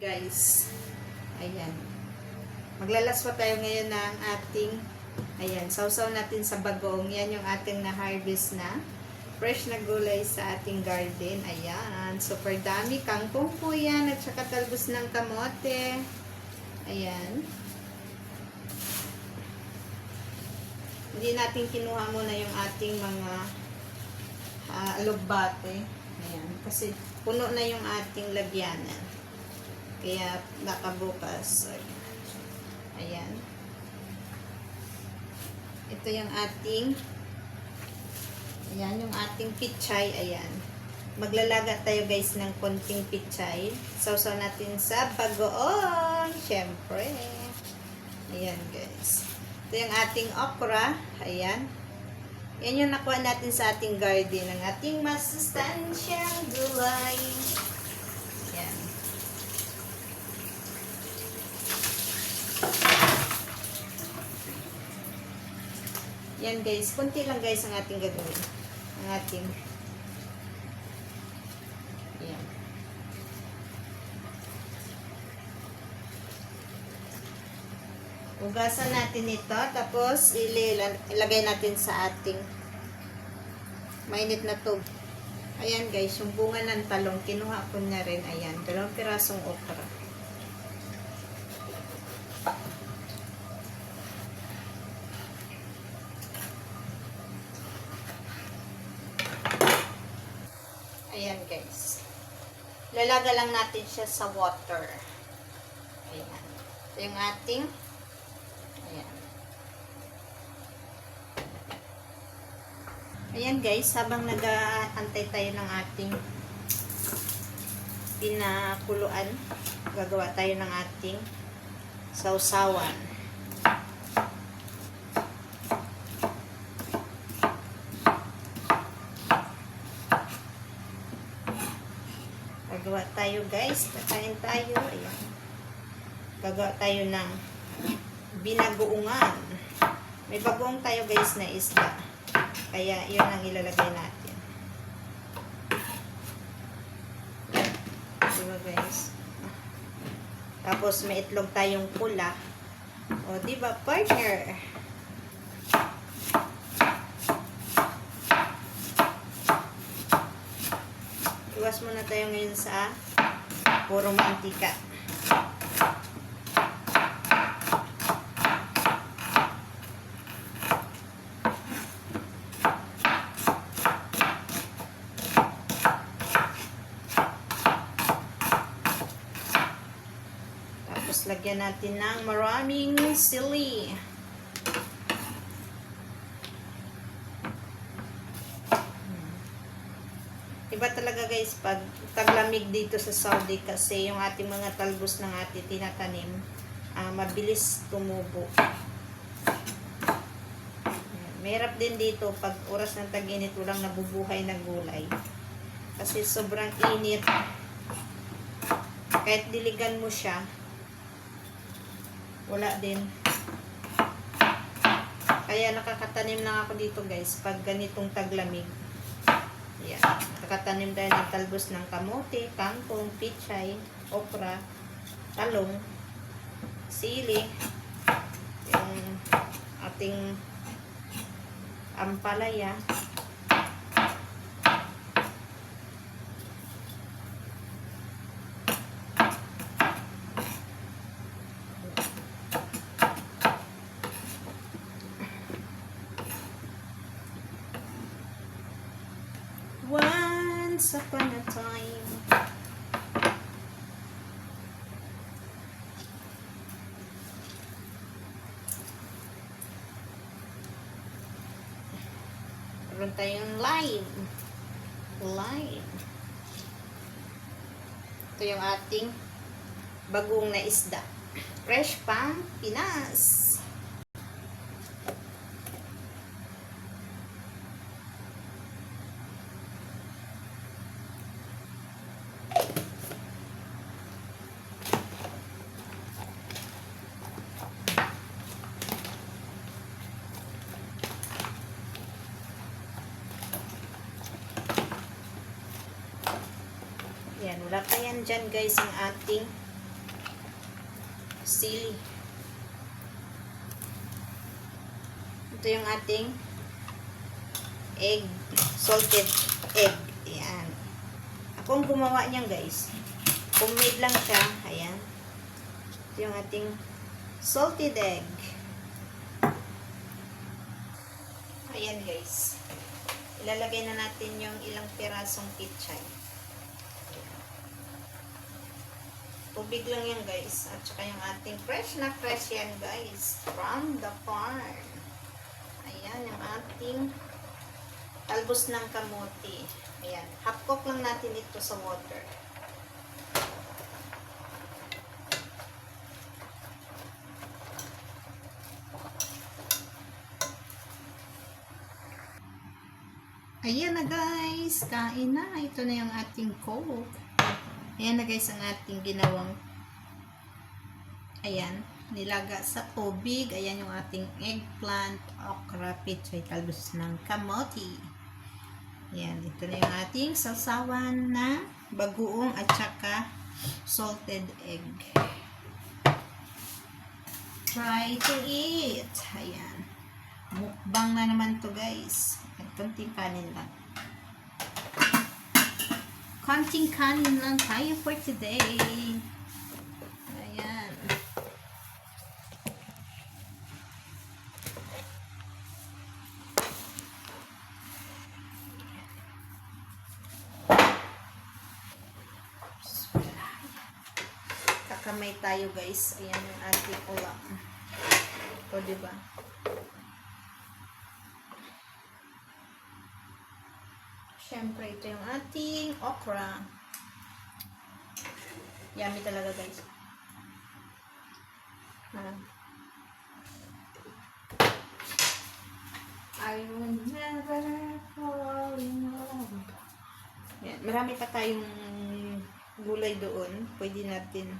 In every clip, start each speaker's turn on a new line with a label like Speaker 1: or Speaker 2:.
Speaker 1: Guys, ayan. Maglalaswa tayo ngayon ng ating, ayan, sausaw natin sa bagong. Yan yung ating na-harvest na fresh na gulay sa ating garden. Ayan, super dami. Kangkong po yan at saka talbos ng kamote. Ayan. Hindi natin kinuha muna yung ating mga alugbate. Ayan, kasi puno na yung ating lagyanan. Kaya nakabukas. Ayan. Ito yung ating, ayan, yung ating pichay. Ayan. Maglalaga tayo guys ng konting pichay. Sausaw natin sa bagoong. Syempre. Ayan guys. Ito yung ating okra. Ayan. Yan yung nakuha natin sa ating garden. Ang ating masustansyang gulay. Ayan. Yan guys, kunti lang guys ang ating gagawin. Ang ating yan. Ugasan natin ito, tapos ilagay natin sa ating mainit na tub. Ayan guys, yung bunga ng talong, kinuha ko na rin. Ayan, 2 pirasong okra. Ayan guys. Lalaga lang natin siya sa water. Ayan. Ito yung ating, ayan. Ayan guys, habang nag-aantay tayo ng ating pinakuluan, gagawa tayo ng ating sausawan. Gagawa tayo guys, kakain tayo. Ayan. Gagawa tayo ng binagoongan. May bagoong tayo guys na isda. Kaya yun ang ilalagay natin. Diba guys? Tapos may itlog tayong pula. O diba partner? Iwas muna tayo ngayon sa puro mantika. Tapos lagyan natin ng maraming sili. Iba talaga guys pag taglamig dito sa Saudi kasi yung ating mga talbos ng ating tinatanim mabilis tumubo. Mahirap din dito pag oras ng tag-init walang nabubuhay na gulay. Kasi sobrang init. Kahit diligan mo siya, wala din. Kaya nakakatanim na ako dito guys pag ganitong taglamig. Ayan. Nakatanim tayo ng talbos ng kamote, kangkong, pichay, okra, talong, sili, yung ating ampalaya. Once upon a time. Meron tayong lime. Lime. Ito yung ating bagong na isda. Fresh pang Pinas. Yan, wala pa yan dyan guys ang ating sili. Ito yung ating egg, salted egg. Ayan. Ako ang gumawa niyan, guys. Homemade lang siya. Ayan. Ito yung ating salted egg. Ayan, guys. Ilalagay na natin yung ilang pirasong pichay. Tubig lang yan, guys. At saka yung ating fresh na fresh yan, guys. From the farm. Ayan, yung ating talbos ng kamuti. Ayan. Half cook lang natin ito sa water. Ayan na, guys. Kain na. Ito na yung ating coke. Ayan na, guys, ang ating ginawang. Ayan. Nilaga sa tubig. Ayan yung ating eggplant, okra, pichay, talbos ng kamote. Ayan. Ito na yung ating sausawan na bagoong at saka salted egg. Try to eat. Ayan. Mukbang na naman to, guys. At konting kanin lang. Konting kanin lang tayo for today. Ayan. Kakamay tayo, guys. Ayan yung ating ulam. O, diba? Siyempre, ito yung ating okra. Yummy talaga, guys. I will never fall in love. Yan. Marami pa tayong gulay doon. Pwede natin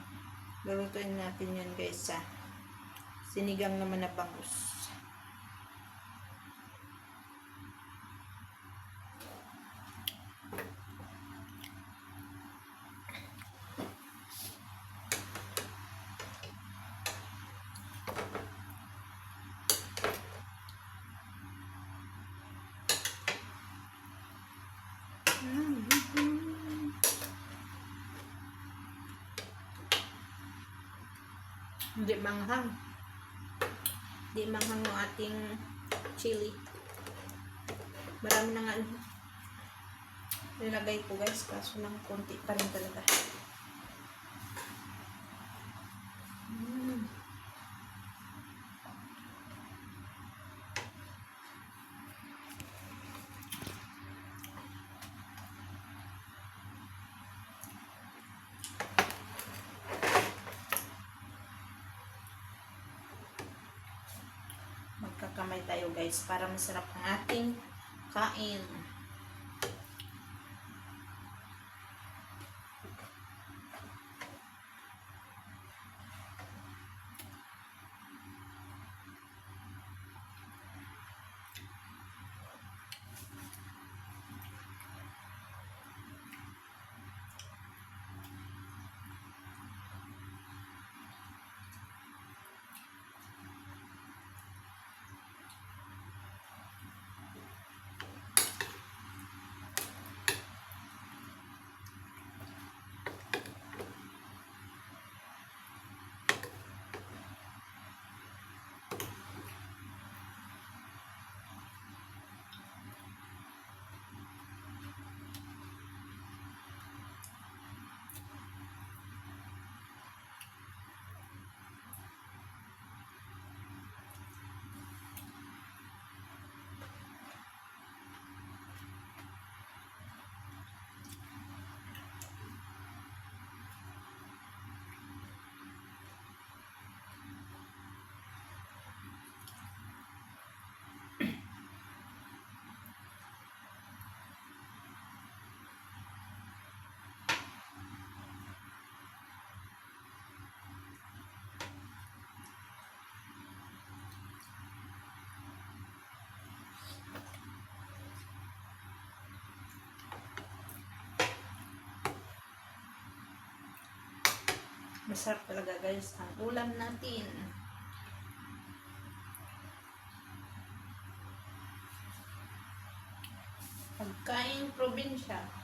Speaker 1: lutuin natin yun, guys, sa sinigang naman na bangus. Hindi manghang. Hindi manghang yung ating chili. Marami na nga nilagay ko, guys, kaso ng konti pa rin talaga. Magkakamay tayo, guys, para masarap ang ating kain. Masarap talaga guys ang ulam natin. Pagkain probinsya.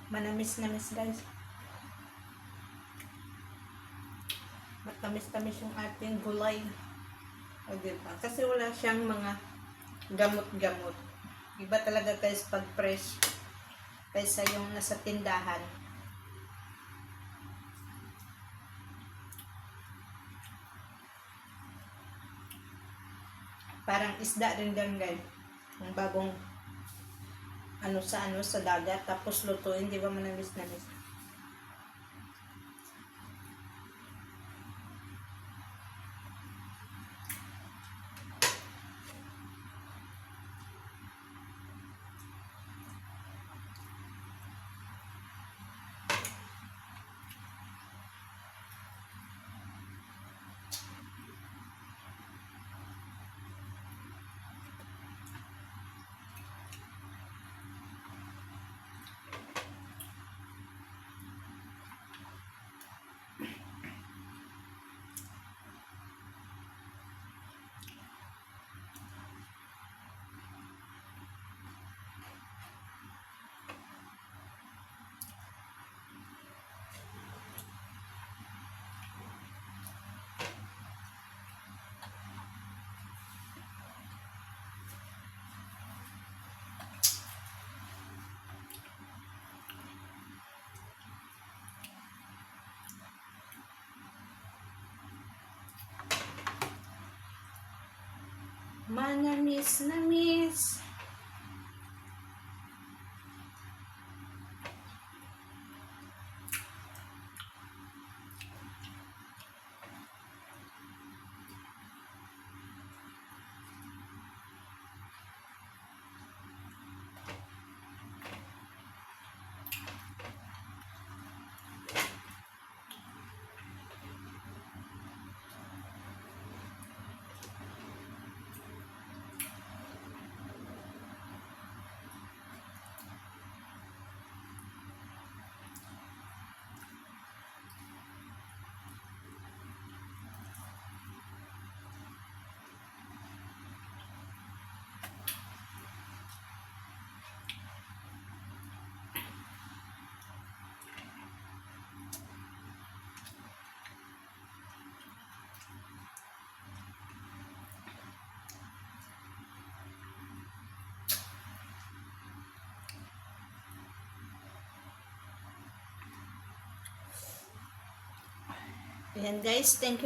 Speaker 1: Manamis-namis guys. Matamis-tamis yung ating gulay. O diba? Kasi wala siyang mga gamot-gamot. Iba talaga guys pag fresh kaysa yung nasa tindahan. Parang isda rin guys. Ang bagong sa dagat tapos lutuin, di ba manamis-namis? Manamis-namis. Ayan guys, thank you.